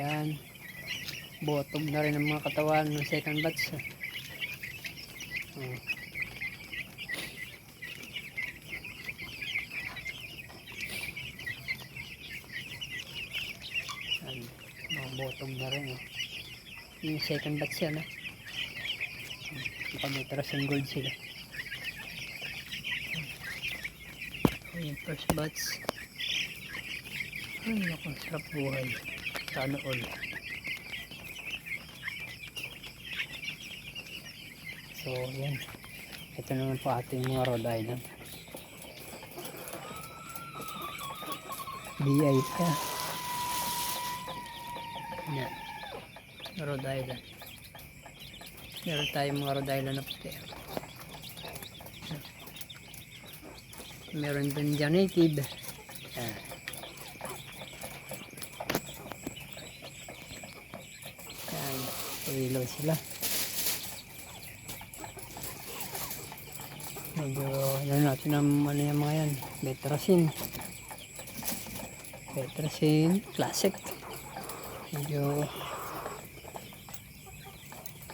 Yan. Bottom na rin ang mga katawan ng second batch. Yan. Mga bottom na rin. Yung second batch yan. Pag-atras yung gold sila. Yung first batch. Ay, naku, sarap buhay. Sana all. So, yan. Ito naman po ating mga Rhode Island. BI pa. Yan. Rhode Island. Meron tayong mga Rhode Island na puti. Meron din dyan native. Yan. Yan. Pailaw sila. Medyo yan natin ang ano yung mga yan. Betrasin classic. Medyo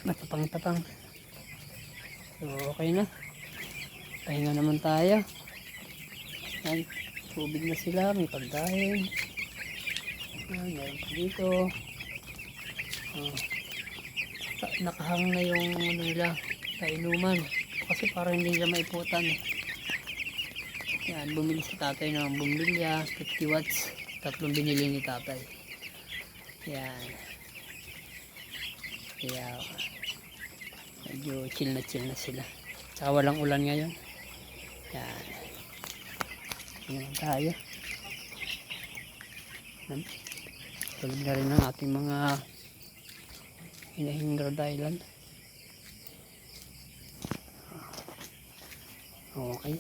matapang-tapang. So okay na. Pahinga naman tayo. Yan. Tubig na sila. May pagkain. Yan. Meron pa dito. Nakahang na yung ano nila. Kainuman. Kasi parang hindi nila maiputan. Yan, bumili si tatay ng bumbilya, 50 watts. 3 binili ni tatay. Yan. Kaya medyo chill na sila. Saka walang ulan ngayon. Yan. Yan tayo. Tulad na rin ng ating mga hinahing Rhode Island. Okay.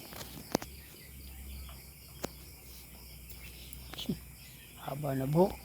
Haba na buhok.